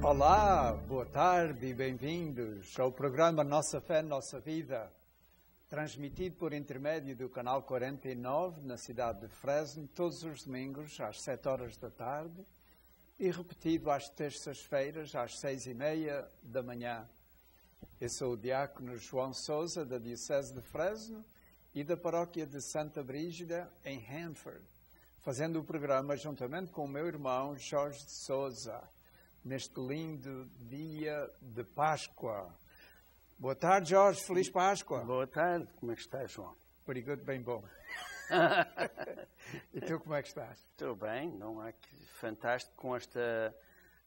Olá, boa tarde e bem-vindos ao programa Nossa Fé, Nossa Vida, transmitido por intermédio do canal 49 na cidade de Fresno, todos os domingos às 7 horas da tarde e repetido às terças-feiras às 6:30 da manhã. Eu sou o diácono João Sousa, da Diocese de Fresno e da paróquia de Santa Brígida, em Hanford, fazendo o programa juntamente com o meu irmão Jorge de Sousa, neste lindo dia de Páscoa. Boa tarde, Jorge. Feliz Páscoa. Boa tarde. Como é que estás, João? Pretty good, bem bom. E tu, como é que estás? Estou bem. Não há que... Fantástico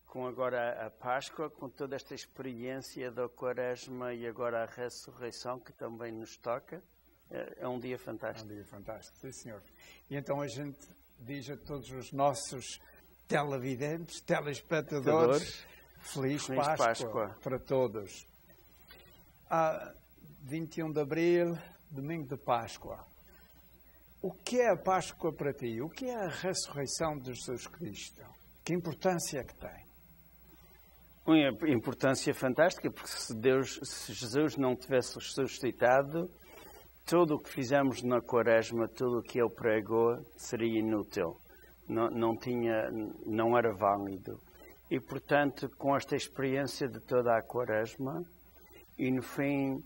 com agora a Páscoa, com toda esta experiência da Quaresma e agora a ressurreição que também nos toca. É um dia fantástico. É um dia fantástico, sim, senhor. E então a gente diz a todos os nossos televidentes, telespectadores, Feliz Páscoa para todos. 21 de Abril, domingo de Páscoa. O que é a Páscoa para ti? O que é a ressurreição de Jesus Cristo? Que importância é que tem? Uma importância fantástica, porque se Jesus não tivesse ressuscitado, tudo o que fizemos na Quaresma, tudo o que ele pregou, seria inútil. Não era válido. E, portanto, com esta experiência de toda a Quaresma, e no fim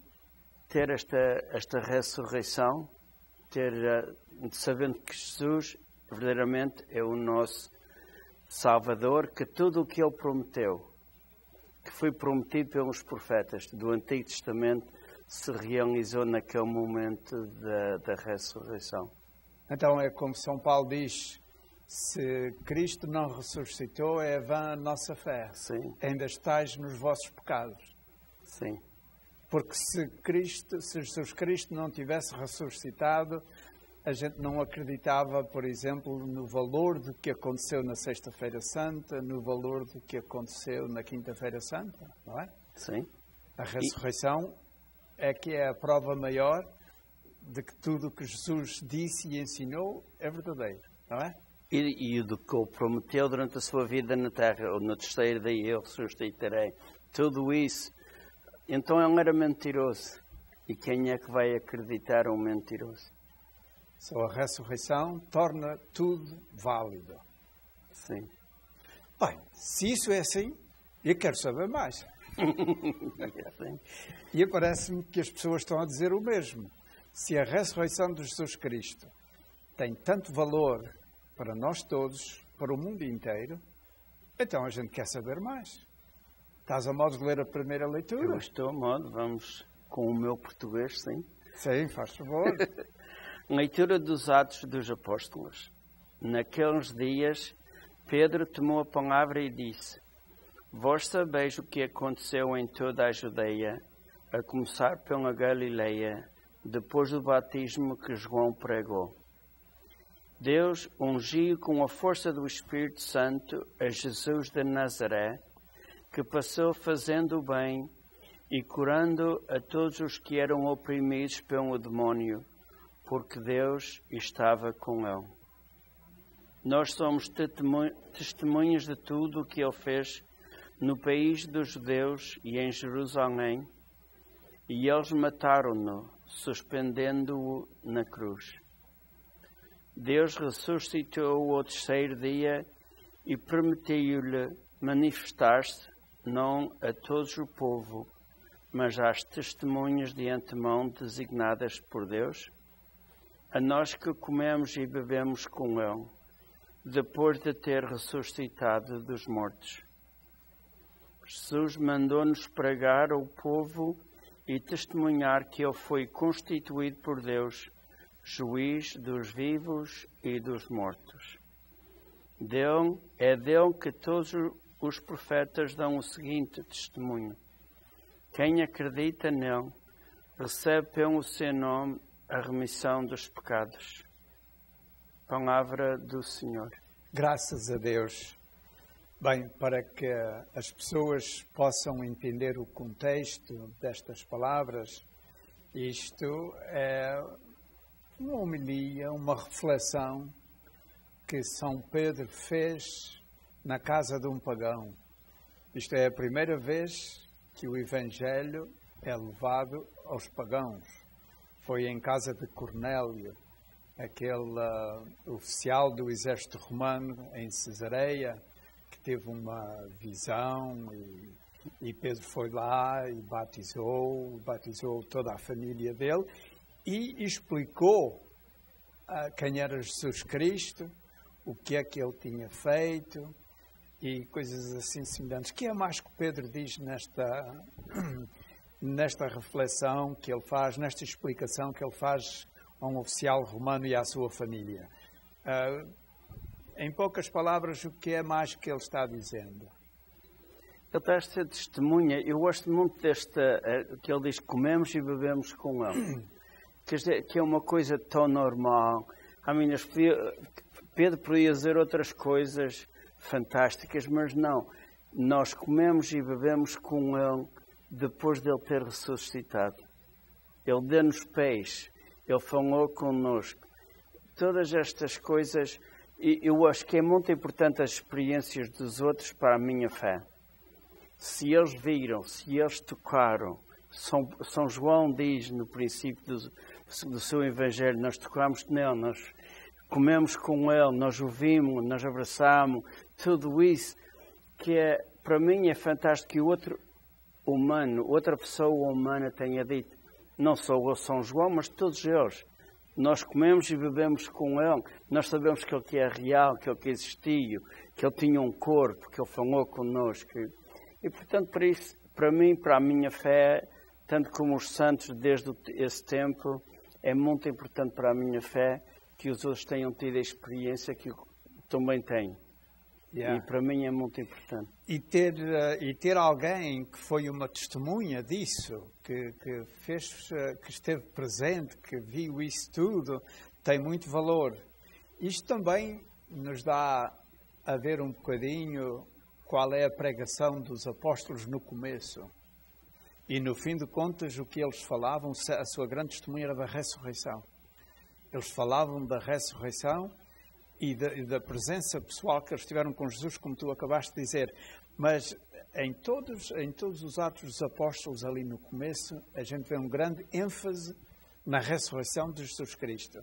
ter esta ressurreição, sabendo que Jesus verdadeiramente é o nosso Salvador, que tudo o que ele prometeu, que foi prometido pelos profetas do Antigo Testamento, se realizou naquele momento da ressurreição. Então é como São Paulo diz: se Cristo não ressuscitou, é vã a nossa fé. Sim. Ainda estáis nos vossos pecados. Sim. Porque se Jesus Cristo não tivesse ressuscitado, a gente não acreditava, por exemplo, no valor do que aconteceu na Sexta-feira Santa, no valor do que aconteceu na Quinta-feira Santa, não é? Sim. A ressurreição é que é a prova maior de que tudo o que Jesus disse e ensinou é verdadeiro, não é? E do que ele prometeu durante a sua vida na terra, ou no terceiro dia eu ressuscitarei, tudo isso. Então ele era mentiroso. E quem é que vai acreditar a um mentiroso? Só a ressurreição torna tudo válido. Sim. Bem, se isso é assim, eu quero saber mais. E parece-me que as pessoas estão a dizer o mesmo. Se a ressurreição de Jesus Cristo tem tanto valor para nós todos, para o mundo inteiro, então a gente quer saber mais. Estás a modo de ler a primeira leitura? Eu estou a modo, vamos com o meu português, sim. Sim, faz favor. Leitura dos Atos dos Apóstolos. Naqueles dias, Pedro tomou a palavra e disse: Vós sabeis o que aconteceu em toda a Judeia, a começar pela Galileia, depois do batismo que João pregou. Deus ungiu com a força do Espírito Santo a Jesus de Nazaré, que passou fazendo o bem e curando a todos os que eram oprimidos pelo demónio, porque Deus estava com ele. Nós somos testemunhas de tudo o que ele fez no país dos judeus e em Jerusalém, e eles mataram-no, suspendendo-o na cruz. Deus ressuscitou-o ao terceiro dia e permitiu-lhe manifestar-se não a todo o povo, mas às testemunhas de antemão designadas por Deus, a nós que comemos e bebemos com ele, depois de ter ressuscitado dos mortos. Jesus mandou-nos pregar ao povo e testemunhar que ele foi constituído por Deus, juiz dos vivos e dos mortos. É dele que todos os profetas dão o seguinte testemunho: quem acredita nele recebe pelo seu nome a remissão dos pecados. Palavra do Senhor. Graças a Deus. Bem, para que as pessoas possam entender o contexto destas palavras, isto é uma homilia, uma reflexão que São Pedro fez na casa de um pagão. Isto é a primeira vez que o Evangelho é levado aos pagãos. Foi em casa de Cornélio, aquele oficial do exército romano em Cesareia, que teve uma visão e Pedro foi lá e batizou toda a família dele e explicou quem era Jesus Cristo, o que é que ele tinha feito e coisas assim semelhantes. O que é mais que Pedro diz nesta reflexão que ele faz, nesta explicação que ele faz a um oficial romano e à sua família? Em poucas palavras, o que é mais que ele está dizendo? Ele está a ser testemunha. Eu gosto muito que ele diz que comemos e bebemos com ele. Que é uma coisa tão normal. Pedro podia dizer outras coisas fantásticas, mas não. Nós comemos e bebemos com ele depois de ele ter ressuscitado. Ele deu-nos peixe, ele falou connosco. Todas estas coisas, eu acho que é muito importante as experiências dos outros para a minha fé. Se eles viram, se eles tocaram, São João diz no princípio do seu Evangelho, nós tocamos nele, nós comemos com ele, nós o vimos, nós abraçamos, tudo isso que para mim é fantástico que outra pessoa humana tenha dito, não só o São João, mas todos eles. Nós comemos e bebemos com ele, nós sabemos que ele que é real, que ele que existiu, que ele tinha um corpo, que ele falou connosco. E portanto, para mim, para a minha fé, tanto como os santos desde esse tempo, é muito importante para a minha fé que os outros tenham tido a experiência que eu também tenho. Yeah. E para mim é muito importante. E ter alguém que foi uma testemunha disso, que esteve presente, que viu isso tudo, tem muito valor. Isto também nos dá a ver um bocadinho qual é a pregação dos apóstolos no começo. E no fim de contas, o que eles falavam, a sua grande testemunha era da ressurreição. Eles falavam da ressurreição e da presença pessoal que eles tiveram com Jesus, como tu acabaste de dizer. Mas em todos os Atos dos Apóstolos, ali no começo, a gente vê um grande ênfase na ressurreição de Jesus Cristo.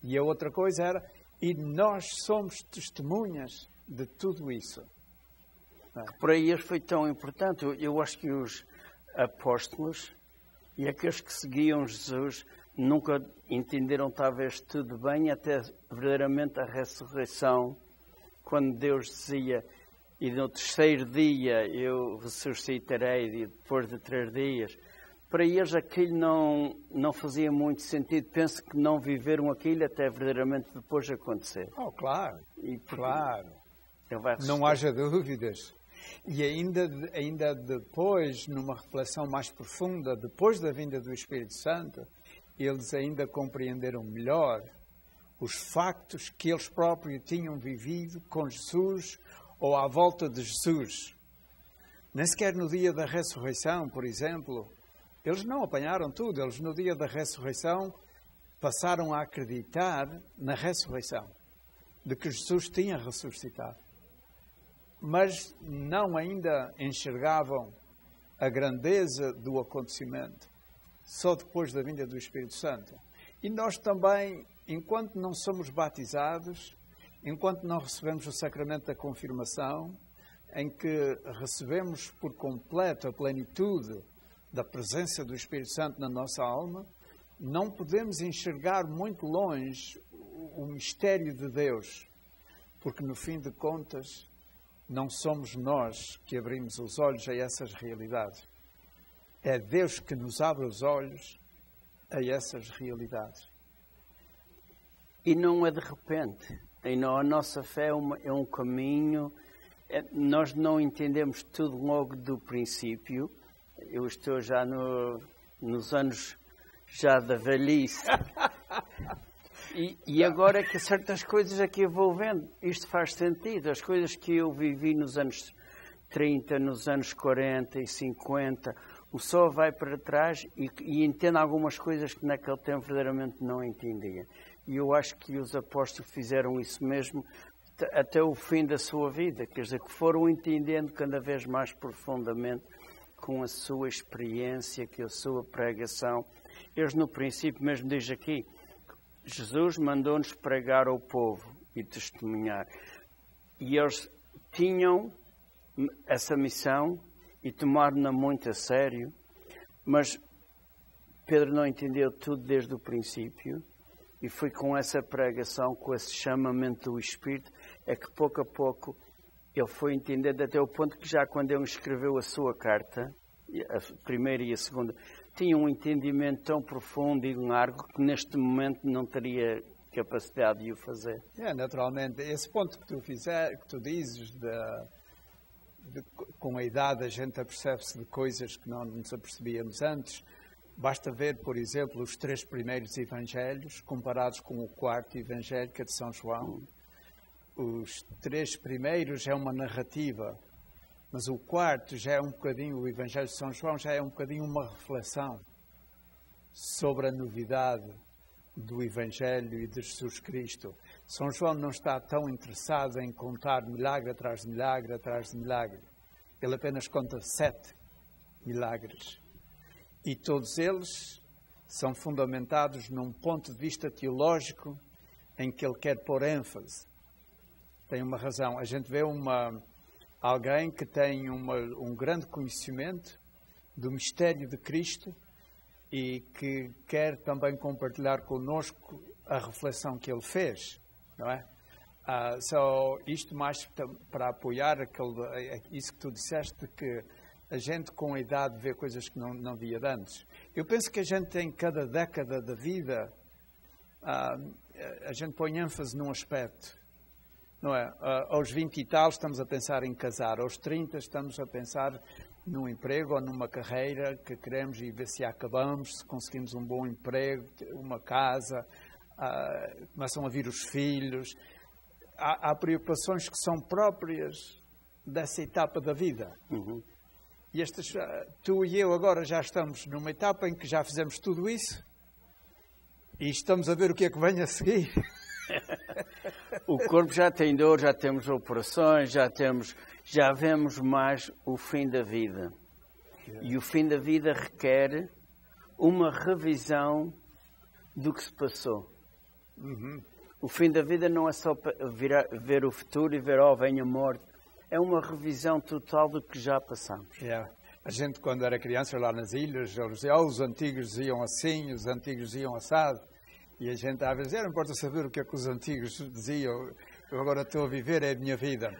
E a outra coisa era, e nós somos testemunhas de tudo isso. Por aí foi tão importante. Eu acho que os apóstolos e aqueles que seguiam Jesus nunca entenderam talvez tudo bem, até verdadeiramente a ressurreição, quando Deus dizia, e no terceiro dia eu ressuscitarei, e depois de 3 dias. Para eles aquilo não fazia muito sentido. Penso que não viveram aquilo até verdadeiramente depois acontecer. Oh, claro, claro. Não haja dúvidas. E ainda depois, numa reflexão mais profunda, depois da vinda do Espírito Santo, eles ainda compreenderam melhor os factos que eles próprios tinham vivido com Jesus ou à volta de Jesus. Nem sequer no dia da ressurreição, por exemplo, eles não apanharam tudo. Eles no dia da ressurreição passaram a acreditar na ressurreição, de que Jesus tinha ressuscitado. Mas não ainda enxergavam a grandeza do acontecimento, só depois da vinda do Espírito Santo. E nós também, enquanto não somos batizados, enquanto não recebemos o sacramento da confirmação, em que recebemos por completo a plenitude da presença do Espírito Santo na nossa alma, não podemos enxergar muito longe o mistério de Deus, porque no fim de contas, não somos nós que abrimos os olhos a essas realidades. É Deus que nos abre os olhos a essas realidades. E não é de repente. A nossa fé é um caminho. Nós não entendemos tudo logo do princípio. Eu estou já nos anos já da velhice. E agora que certas coisas aqui eu vou vendo, isto faz sentido. As coisas que eu vivi nos anos 30, nos anos 40 e 50, o pessoa vai para trás e entende algumas coisas que naquele tempo verdadeiramente não entendia. E eu acho que os apóstolos fizeram isso mesmo, até o fim da sua vida, quer dizer, que foram entendendo cada vez mais profundamente com a sua experiência, com a sua pregação. Eles no princípio mesmo diz aqui, Jesus mandou-nos pregar ao povo e testemunhar. E eles tinham essa missão e tomaram-na muito a sério, mas Pedro não entendeu tudo desde o princípio e foi com essa pregação, com esse chamamento do Espírito, é que pouco a pouco ele foi entendendo até o ponto que já quando ele escreveu a sua carta, a primeira e a segunda, tinha um entendimento tão profundo e largo que neste momento não teria capacidade de o fazer. Naturalmente, esse ponto que tu dizes, com a idade a gente apercebe-se de coisas que não nos apercebíamos antes. Basta ver, por exemplo, os 3 primeiros evangelhos comparados com o 4º evangelho, que é de São João. Os 3 primeiros é uma narrativa, mas o 4º já é um bocadinho, o evangelho de São João já é um bocadinho uma reflexão sobre a novidade do evangelho e de Jesus Cristo. São João não está tão interessado em contar milagre atrás de milagre atrás de milagre. Ele apenas conta 7 milagres. E todos eles são fundamentados num ponto de vista teológico em que ele quer pôr ênfase. Tem uma razão. A gente vê alguém que tem um grande conhecimento do mistério de Cristo e que quer também compartilhar connosco a reflexão que ele fez, não é? Só isto mais para apoiar isso que tu disseste, de que a gente com a idade vê coisas que não via antes. Eu penso que a gente em cada década da vida, a gente põe ênfase num aspecto, não é? Aos 20 e tal estamos a pensar em casar, aos 30 estamos a pensar num emprego ou numa carreira que queremos e ver se acabamos, se conseguimos um bom emprego, uma casa, começam a vir os filhos. Há preocupações que são próprias dessa etapa da vida. Uhum. E tu e eu agora já estamos numa etapa em que já fizemos tudo isso e estamos a ver o que é que vem a seguir. O corpo já tem dor, já temos operações, já vemos mais o fim da vida. E o fim da vida requer uma revisão do que se passou. Uhum. O fim da vida não é só ver o futuro e ver, vem a morte. É uma revisão total do que já passamos. A gente, quando era criança, lá nas ilhas, eles diziam, os antigos diziam assim, os antigos diziam assado. E a gente, às vezes, não importa saber o que é que os antigos diziam, eu agora estou a viver, é a minha vida.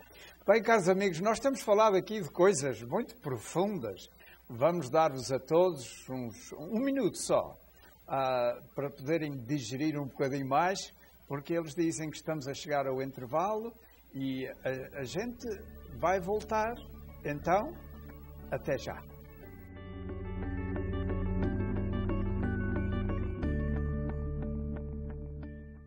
Bem, caros amigos, nós temos falado aqui de coisas muito profundas. Vamos dar-vos a todos um minuto só, para poderem digerir um bocadinho mais, porque eles dizem que estamos a chegar ao intervalo e a gente vai voltar, então, até já.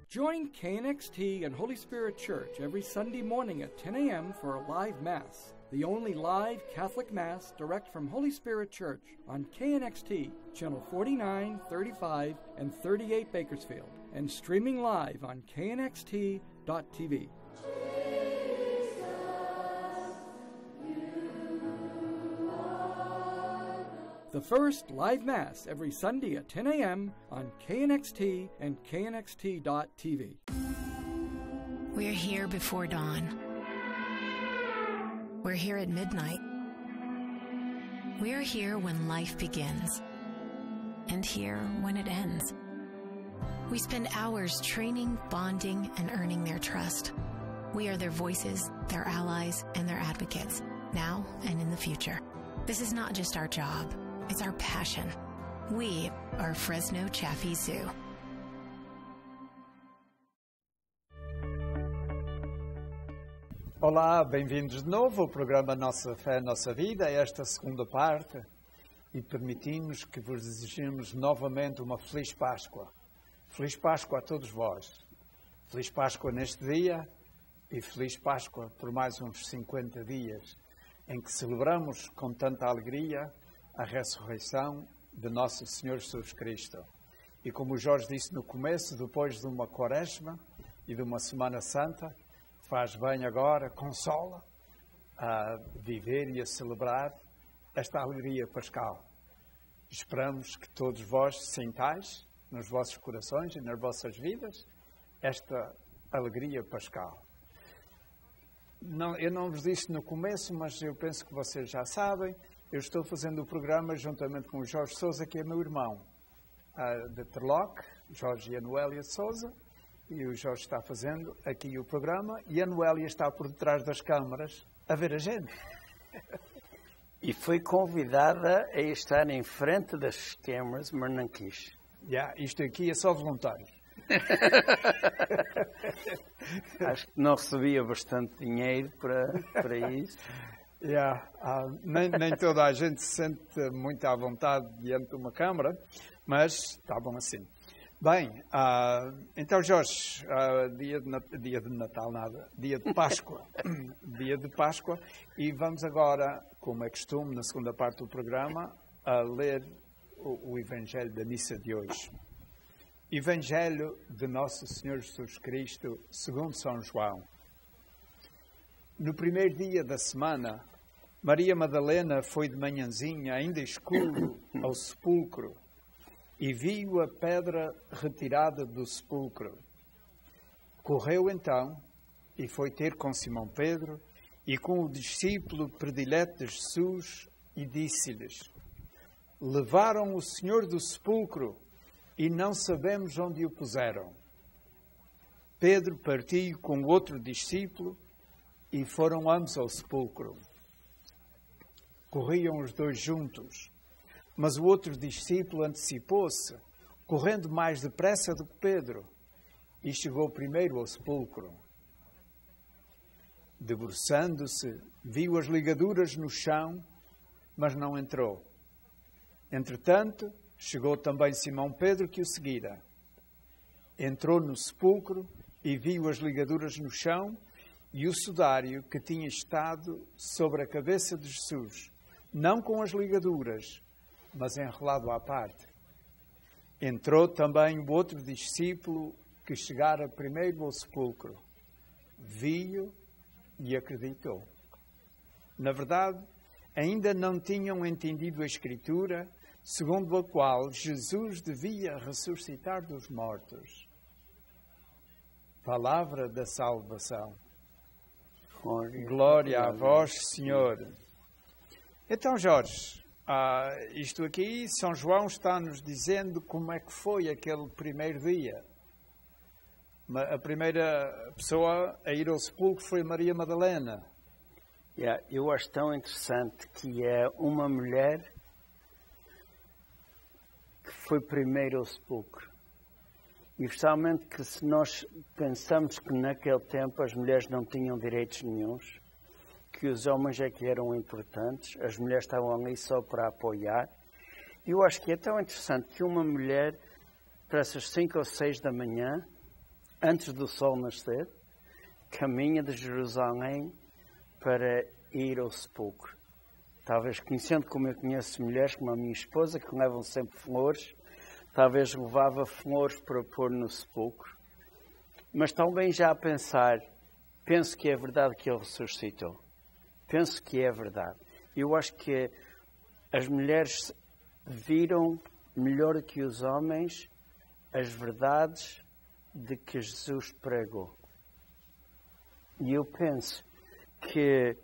Join KNXT and Holy Spirit Church every Sunday morning at 10 a.m. for a live Mass, the only live Catholic Mass direct from Holy Spirit Church on KNXT, channel 49, 35, and 38 Bakersfield, and streaming live on knxt.tv. The first live Mass every Sunday at 10 a.m. on KNXT and knxt.tv. We're here before dawn. We're here at midnight. We're here when life begins, and here when it ends. We spend hours training, bonding, and earning their trust. We are their voices, their allies, and their advocates, now and in the future. This is not just our job. It's our passion. We are Fresno Chaffee Zoo. Olá, bem-vindos de novo ao programa Nossa Fé, Nossa Vida, esta segunda parte, e permitimos que vos desejemos novamente uma Feliz Páscoa. Feliz Páscoa a todos vós. Feliz Páscoa neste dia e Feliz Páscoa por mais uns 50 dias, em que celebramos com tanta alegria a ressurreição de Nosso Senhor Jesus Cristo. E como o Jorge disse no começo, depois de uma quaresma e de uma Semana Santa, faz bem agora, consola, a viver e a celebrar esta alegria pascal. Esperamos que todos vós sintais nos vossos corações e nas vossas vidas esta alegria pascal. Eu não vos disse no começo, mas eu penso que vocês já sabem, eu estou fazendo o programa juntamente com o Jorge Sousa, que é meu irmão, de Terloc, Jorge e a Noélia Sousa, e o Jorge está fazendo aqui o programa, e a Noélia está por detrás das câmaras a ver a gente. E foi convidada a estar em frente das câmaras, mas não quis. Isto aqui é só voluntários. Acho que não recebia bastante dinheiro para isso. Nem toda a gente se sente muito à vontade diante de uma câmara, mas estavam assim. Bem, então Jorge, dia de Natal, dia de Páscoa, dia de Páscoa, e vamos agora, como é costume, na segunda parte do programa, a ler o Evangelho da missa de hoje. Evangelho de Nosso Senhor Jesus Cristo, segundo São João. No primeiro dia da semana, Maria Madalena foi de manhãzinha, ainda escuro, ao sepulcro, e viu a pedra retirada do sepulcro. Correu então e foi ter com Simão Pedro e com o discípulo predileto de Jesus e disse-lhes: levaram o Senhor do sepulcro e não sabemos onde o puseram. Pedro partiu com o outro discípulo e foram ambos ao sepulcro. Corriam os dois juntos, mas o outro discípulo antecipou-se, correndo mais depressa do que Pedro, e chegou primeiro ao sepulcro. Debruçando-se, viu as ligaduras no chão, mas não entrou. Entretanto, chegou também Simão Pedro, que o seguira. Entrou no sepulcro e viu as ligaduras no chão e o sudário que tinha estado sobre a cabeça de Jesus, não com as ligaduras, mas enrolado à parte. Entrou também o outro discípulo que chegara primeiro ao sepulcro. Viu e acreditou. Na verdade, ainda não tinham entendido a Escritura, segundo a qual Jesus devia ressuscitar dos mortos. Palavra da salvação. Glória a vós, Senhor. Então, Jorge, isto aqui, São João está-nos dizendo como é que foi aquele primeiro dia. A primeira pessoa a ir ao sepulcro foi Maria Madalena. Eu acho tão interessante que é uma mulher que foi primeiro ao sepulcro. E especialmente que se nós pensamos que naquele tempo as mulheres não tinham direitos nenhuns, que os homens é que eram importantes, as mulheres estavam ali só para apoiar. Eu acho que é tão interessante que uma mulher, para essas 5 ou 6 da manhã, antes do sol nascer, caminha de Jerusalém para ir ao sepulcro. Talvez conhecendo como eu conheço mulheres, como a minha esposa, que levam sempre flores, talvez levava flores para pôr no sepulcro. Mas também já a pensar, penso que é verdade que ele ressuscitou. Penso que é verdade. Eu acho que as mulheres viram melhor que os homens as verdades de que Jesus pregou. E eu penso que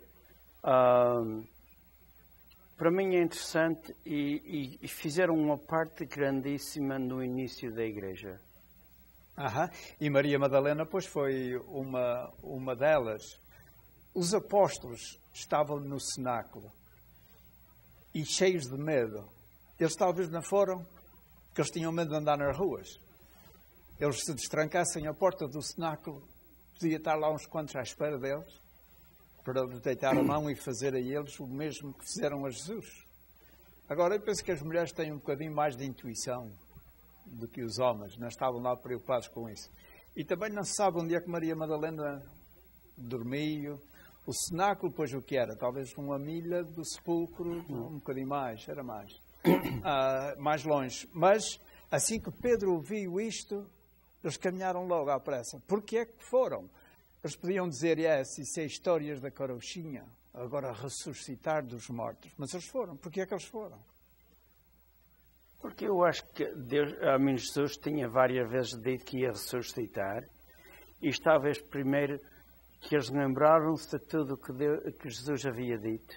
para mim é interessante e fizeram uma parte grandíssima no início da igreja. E Maria Madalena, pois, foi uma delas. Os apóstolos estavam no cenáculo e cheios de medo. Eles talvez não foram, porque eles tinham medo de andar nas ruas. Eles se destrancassem a porta do cenáculo, podia estar lá uns quantos à espera deles, para lhes deitar a mão e fazer a eles o mesmo que fizeram a Jesus. Agora, eu penso que as mulheres têm um bocadinho mais de intuição do que os homens, não estavam lá preocupados com isso. E também não se sabe onde é que Maria Madalena dormia. O cenáculo, pois, o que era? Talvez uma milha do sepulcro, um bocadinho mais, era mais. Mais longe. Mas, assim que Pedro ouviu isto, eles caminharam logo à pressa. Porquê é que foram? Eles podiam dizer, isso é histórias da carochinha, agora ressuscitar dos mortos. Mas eles foram. Porquê é que eles foram? Porque eu acho que Jesus tinha várias vezes dito que ia ressuscitar. E talvez primeiro que eles lembraram-se de tudo que Jesus havia dito.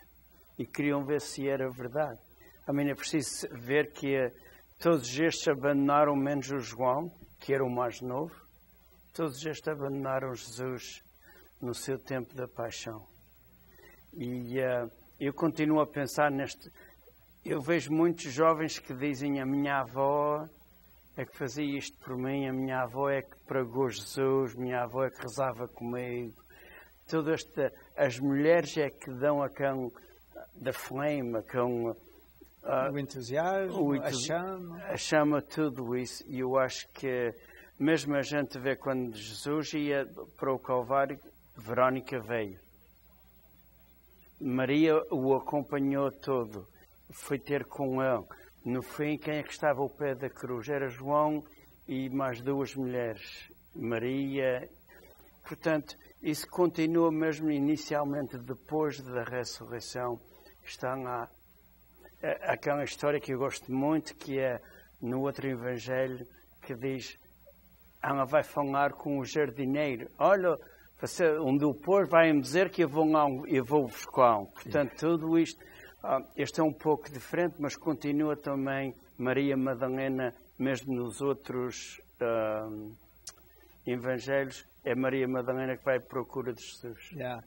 E queriam ver se era verdade. É preciso ver que todos estes abandonaram, menos o João, que era o mais novo. Todos estes abandonaram Jesus no seu tempo da paixão. E eu continuo a pensar neste... Eu vejo muitos jovens que dizem, a minha avó é que fazia isto por mim, a minha avó é que pregou Jesus, a minha avó é que rezava comigo. As mulheres é que dão a cão da flame, a cão... o entusiasmo, a chama, tudo isso. E eu acho que mesmo a gente vê quando Jesus ia para o Calvário, Verónica veio. Maria o acompanhou todo. Foi ter com ele. No fim, quem é que estava ao pé da cruz? Era João e mais duas mulheres. Maria. Portanto, isso continua mesmo inicialmente, depois da ressurreição. Está lá. Aquela história que eu gosto muito, que é no outro evangelho, que diz, ela vai falar com o jardineiro. Olha, um depois vai-me dizer que eu vou buscar. Portanto, tudo isto... Este é um pouco diferente, mas continua também Maria Madalena, mesmo nos outros evangelhos, é Maria Madalena que vai à procura de Jesus. Yeah.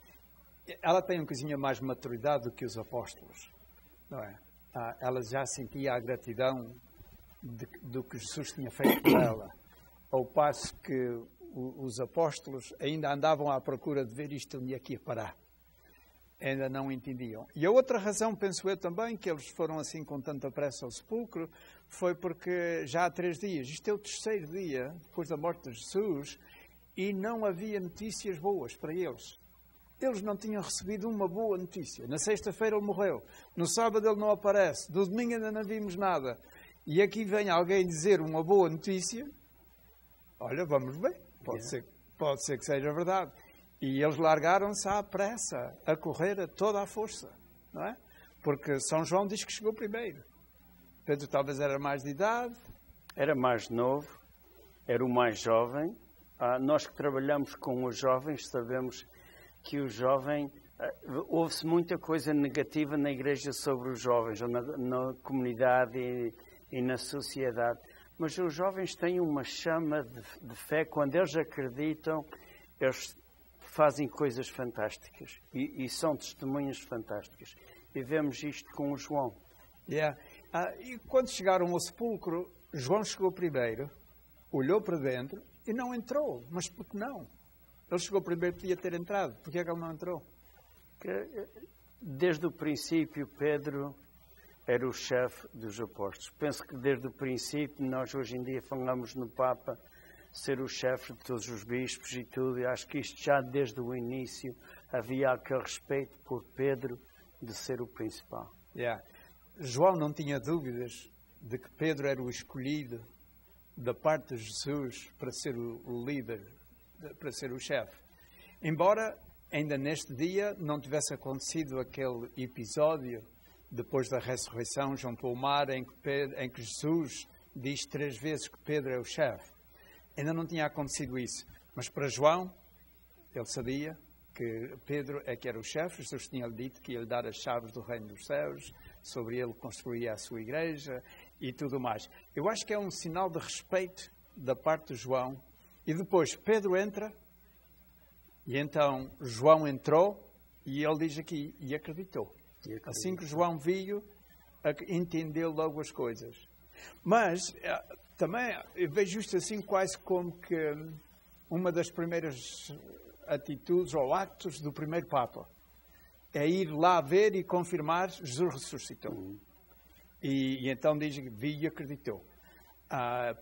Ela tem um coisinho mais maturidade do que os apóstolos, não é? Ela já sentia a gratidão do que Jesus tinha feito por ela, ao passo que os apóstolos ainda andavam à procura de ver isto onde é que ia parar. Ainda não entendiam. E a outra razão, penso eu também, que eles foram assim com tanta pressa ao sepulcro, foi porque já há 3 dias, isto é o 3º dia depois da morte de Jesus, e não havia notícias boas para eles. Eles não tinham recebido uma boa notícia. Na sexta-feira ele morreu, no sábado ele não aparece, no domingo ainda não vimos nada. E aqui vem alguém dizer uma boa notícia, olha, vamos ver, pode ser que seja verdade. E eles largaram-se à pressa, a correr a toda a força, não é? Porque São João diz que chegou primeiro. Pedro talvez era mais de idade. Era mais novo, era o mais jovem. Nós que trabalhamos com os jovens sabemos que o jovem... Houve-se muita coisa negativa na igreja sobre os jovens, ou na comunidade e na sociedade. Mas os jovens têm uma chama de fé. Quando eles acreditam, eles... fazem coisas fantásticas e são testemunhas fantásticas. E vemos isto com o João. Yeah. E quando chegaram ao sepulcro, João chegou primeiro, olhou para dentro e não entrou. Mas por que não? Ele chegou primeiro, podia ter entrado. Por que é que ele não entrou? Desde o princípio, Pedro era o chefe dos apóstolos. Penso que desde o princípio, nós hoje em dia falamos no Papa, ser o chefe de todos os bispos e tudo. E acho que isto já desde o início havia aquele respeito por Pedro de ser o principal. Yeah. João não tinha dúvidas de que Pedro era o escolhido da parte de Jesus para ser o líder, para ser o chefe. Embora ainda neste dia não tivesse acontecido aquele episódio depois da ressurreição, junto ao mar, em que Jesus diz 3 vezes que Pedro é o chefe. Ainda não tinha acontecido isso. Mas para João, ele sabia que Pedro é que era o chefe. Jesus tinha-lhe dito que ia lhe dar as chaves do reino dos céus, sobre ele construía a sua igreja e tudo mais. Eu acho que é um sinal de respeito da parte de João. E depois Pedro entra, e então João entrou, e ele diz aqui, e acreditou. Assim que João viu, entendeu logo as coisas. Mas... também eu vejo isto assim quase como que uma das primeiras atitudes ou atos do primeiro Papa. É ir lá ver e confirmar Jesus ressuscitou. E então diz, vi e acreditou.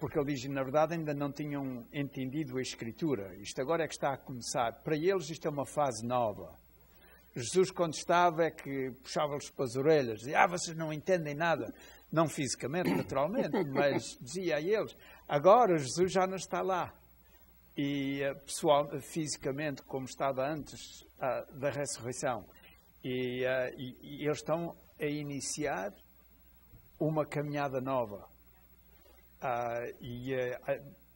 Porque ele diz, na verdade ainda não tinham entendido a Escritura. Isto agora é que está a começar. Para eles isto é uma fase nova. Jesus quando estava é que puxava-lhes para as orelhas. Dizia, vocês não entendem nada. Não fisicamente, naturalmente, mas dizia a eles, agora Jesus já não está lá. e fisicamente como estava antes da ressurreição. E eles estão a iniciar uma caminhada nova.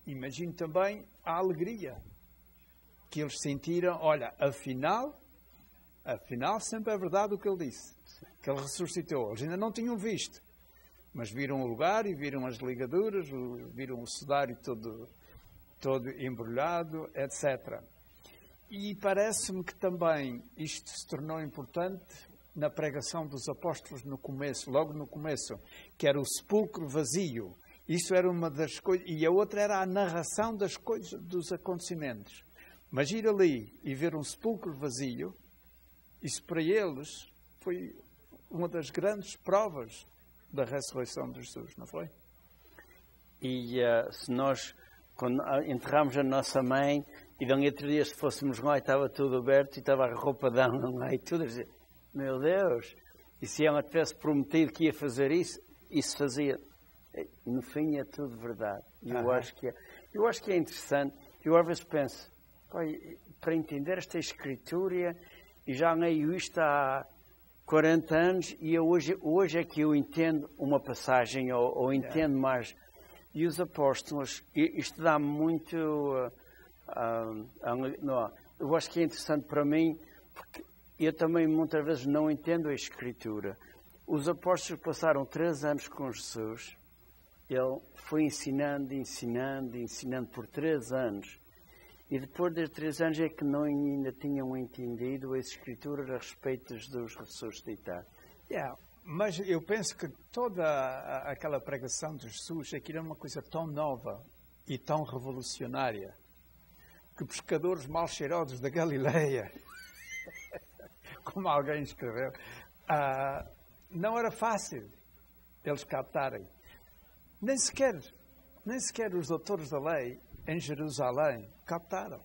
Imagino também a alegria que eles sentiram. Olha, afinal sempre é verdade o que ele disse, que ele ressuscitou. Eles ainda não tinham visto, mas viram o lugar e viram as ligaduras, viram o sudário todo embrulhado, etc. E parece-me que também isto se tornou importante na pregação dos apóstolos no começo, logo no começo, que era o sepulcro vazio. Isso era uma das coisas, e a outra era a narração das coisas, dos acontecimentos. Mas ir ali e ver um sepulcro vazio, isso para eles foi uma das grandes provas da ressurreição de Jesus, não foi? E se nós, quando enterramos a nossa mãe, e daqui a 3 dias, se fôssemos lá, estava tudo aberto, e estava a roupa dela lá e tudo, a dizer, meu Deus, e se ela tivesse prometido que ia fazer isso, isso fazia. No fim é tudo verdade. Eu acho que é interessante. Eu às vezes penso, para entender esta Escritura, e já leio isto há 40 anos, e hoje é que eu entendo uma passagem, ou entendo mais. E os apóstolos, isto dá muito... eu acho que é interessante para mim, porque eu também muitas vezes não entendo a Escritura. Os apóstolos passaram 3 anos com Jesus. Ele foi ensinando por 3 anos. E depois de 3 anos é que não ainda tinham entendido as Escrituras a respeito dos ressuscitados. Mas eu penso que toda aquela pregação de Jesus, aquilo é uma coisa tão nova e tão revolucionária, que pescadores mal cheirosos da Galileia, como alguém escreveu, não era fácil eles captarem. Nem sequer os doutores da lei em Jerusalém captaram.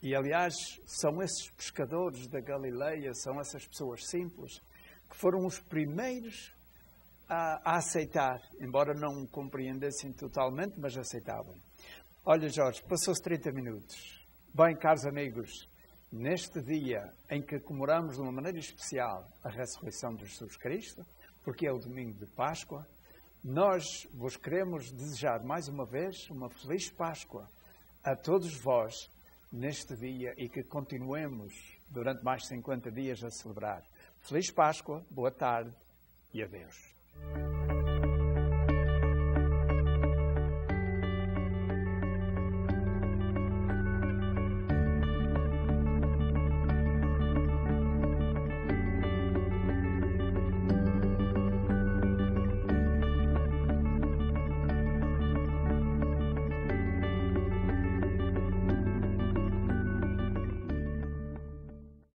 E, aliás, são esses pescadores da Galileia, são essas pessoas simples, que foram os primeiros a aceitar, embora não compreendessem totalmente, mas aceitavam. Olha, Jorge, passou-se 30 minutos. Bem, caros amigos, neste dia em que comemoramos de uma maneira especial a ressurreição de Jesus Cristo, porque é o domingo de Páscoa, nós vos queremos desejar mais uma vez uma feliz Páscoa a todos vós neste dia e que continuemos durante mais de 50 dias a celebrar. Feliz Páscoa, boa tarde e adeus.